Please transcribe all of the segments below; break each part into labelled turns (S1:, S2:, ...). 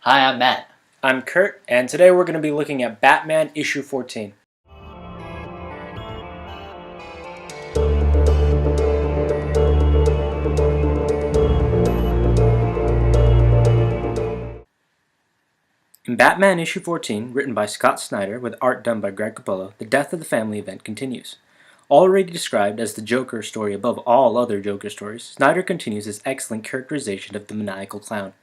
S1: Hi, I'm Matt.
S2: I'm Kurt, and today we're going to be looking at Batman issue 14. In Batman issue 14, written by Scott Snyder with art done by Greg Capullo, the death of the family event continues. Already described as the Joker story above all other Joker stories, Snyder continues his excellent characterization of the maniacal clown.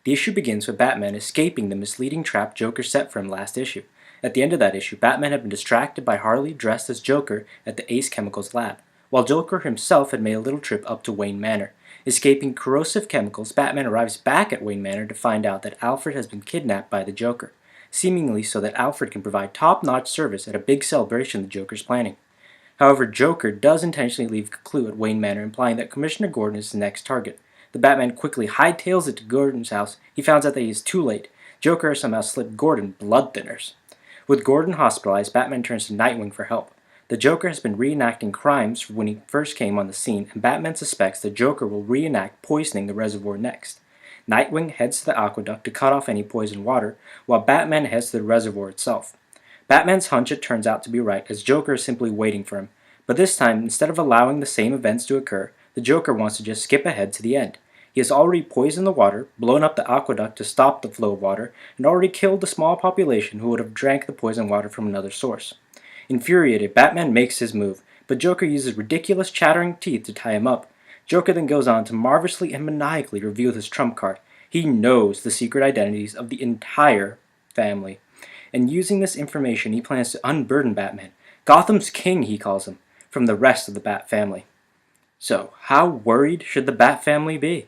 S2: The issue begins with Batman escaping the misleading trap Joker set for him last issue. At the end of that issue, Batman had been distracted by Harley dressed as Joker at the Ace Chemicals lab, while Joker himself had made a little trip up to Wayne Manor. Escaping corrosive chemicals, Batman arrives back at Wayne Manor to find out that Alfred has been kidnapped by the Joker, seemingly so that Alfred can provide top-notch service at a big celebration the Joker's planning. However, Joker does intentionally leave a clue at Wayne Manor implying that Commissioner Gordon is the next target. The Batman quickly hightails it to Gordon's house. He finds out that he is too late. Joker has somehow slipped Gordon blood thinners. With Gordon hospitalized, Batman turns to Nightwing for help. The Joker has been reenacting crimes when he first came on the scene, and Batman suspects the Joker will reenact poisoning the reservoir next. Nightwing heads to the aqueduct to cut off any poisoned water, while Batman heads to the reservoir itself. Batman's hunch it turns out to be right, as Joker is simply waiting for him. But this time, instead of allowing the same events to occur, the Joker wants to just skip ahead to the end. He has already poisoned the water, blown up the aqueduct to stop the flow of water, and already killed the small population who would have drank the poisoned water from another source. Infuriated, Batman makes his move, but Joker uses ridiculous chattering teeth to tie him up. Joker then goes on to marvelously and maniacally reveal his trump card. He knows the secret identities of the entire family. And using this information, he plans to unburden Batman, Gotham's king he calls him, from the rest of the Bat family. So, how worried should the Bat family be?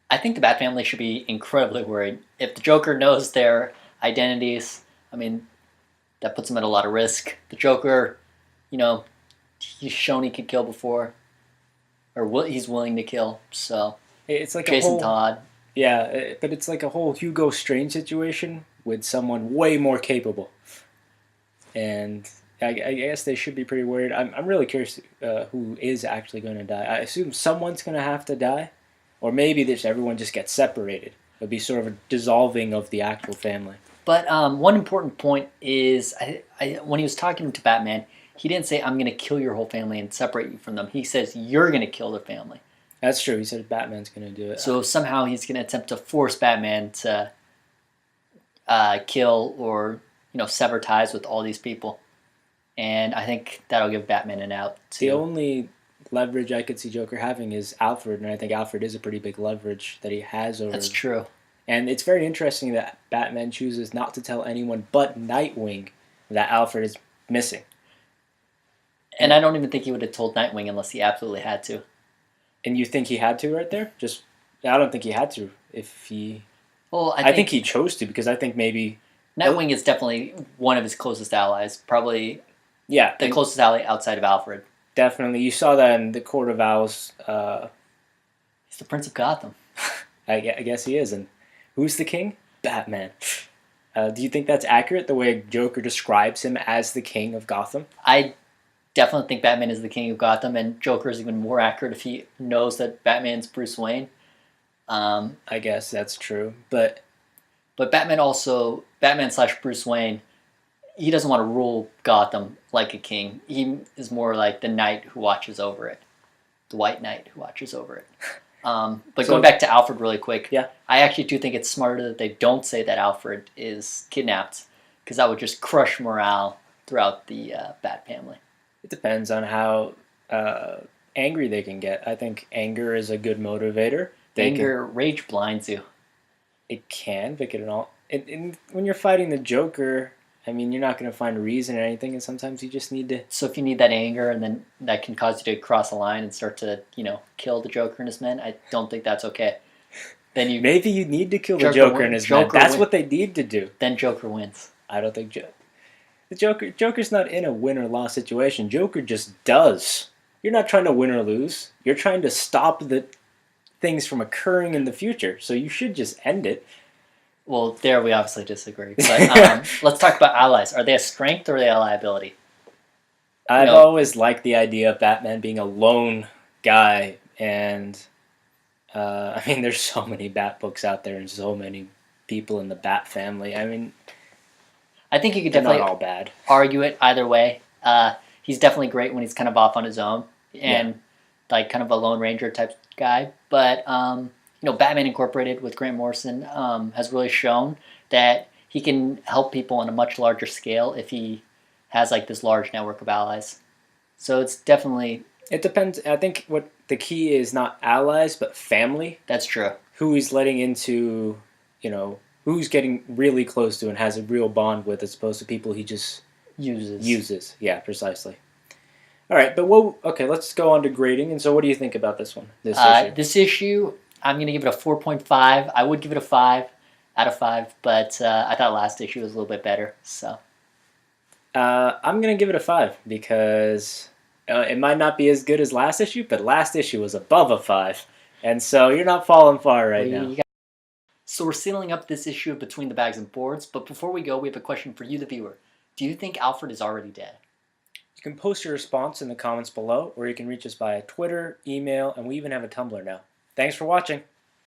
S1: I think the Bat family should be incredibly worried. If the Joker knows their identities, that puts him at a lot of risk. The Joker, he's shown he could kill before, or he's willing to kill. So
S2: It's like
S1: Jason
S2: a whole,
S1: Todd.
S2: yeah, but it's like a whole Hugo Strange situation with someone way more capable. And I guess they should be pretty worried. I'm really curious who is actually going to die. I assume someone's going to have to die, or maybe everyone just gets separated. It'll be sort of a dissolving of the actual family.
S1: But one important point is, when he was talking to Batman, he didn't say, "I'm going to kill your whole family and separate you from them." He says, "You're going to kill the family."
S2: That's true. He said Batman's going to do it.
S1: So somehow he's going to attempt to force Batman to kill or sever ties with all these people. And I think that'll give Batman an out, too.
S2: The only leverage I could see Joker having is Alfred, and I think Alfred is a pretty big leverage that he has over...
S1: That's true.
S2: And it's very interesting that Batman chooses not to tell anyone but Nightwing that Alfred is missing.
S1: And I don't even think he would have told Nightwing unless he absolutely had to.
S2: And you think he had to right there? I don't think he had to. If he...
S1: Well,
S2: I think he chose to, because I think maybe...
S1: Nightwing is definitely one of his closest allies. Probably the closest ally outside of Alfred.
S2: Definitely. You saw that in the Court of Owls.
S1: He's the Prince of Gotham.
S2: I guess he is. And who's the king? Batman. Do you think that's accurate, the way Joker describes him as the king of Gotham?
S1: I definitely think Batman is the king of Gotham, and Joker is even more accurate if he knows that Batman's Bruce Wayne.
S2: I guess that's true, but
S1: Batman / Bruce Wayne, he doesn't want to rule Gotham like a king. He is more like the knight who watches over it, the White Knight who watches over it. But going back to Alfred really quick,
S2: yeah,
S1: I actually do think it's smarter that they don't say that Alfred is kidnapped, because that would just crush morale throughout the Bat family.
S2: It depends on how angry they can get. I think anger is a good motivator.
S1: Rage blinds you.
S2: It can, but when you're fighting the Joker, you're not going to find a reason or anything, and sometimes you just need to...
S1: So if you need that anger, and then that can cause you to cross a line and start to, kill the Joker and his men, I don't think that's okay. Then
S2: maybe you need to kill the Joker and his men. That's what they need to do.
S1: Then Joker wins.
S2: I don't think Joker's not in a win or loss situation. Joker just does. You're not trying to win or lose. You're trying to stop the things from occurring in the future. So you should just end it.
S1: Well, there we obviously disagree. But let's talk about allies. Are they a strength or are they a liability?
S2: I've always liked the idea of Batman being a lone guy, and I mean, there's so many Bat books out there and so many people in the Bat family. I mean,
S1: I think you could
S2: they're not
S1: definitely
S2: all bad.
S1: argue it either way. He's definitely great when he's kind of off on his own and
S2: Yeah.
S1: like kind of a Lone Ranger type guy. But Batman Incorporated with Grant Morrison has really shown that he can help people on a much larger scale if he has like this large network of allies. So it's definitely
S2: It depends. I think what the key is not allies, but family.
S1: that's true.
S2: Who he's letting into, who's getting really close to and has a real bond with, as opposed to people he just uses. Yeah, precisely. All right, but okay, let's go on to grading. And so, what do you think about this one? This issue?
S1: This issue, I'm gonna give it a 4.5. I would give it a 5 out of 5, but I thought last issue was a little bit better. So
S2: I'm gonna give it a 5 because it might not be as good as last issue, but last issue was above a 5, and so you're not falling far right now.
S1: So we're sealing up this issue of Between the Bags and Boards, but before we go, we have a question for you, the viewer. Do you think Alfred is already dead?
S2: You can post your response in the comments below, or you can reach us via Twitter, email, and we even have a Tumblr now. Thanks for watching.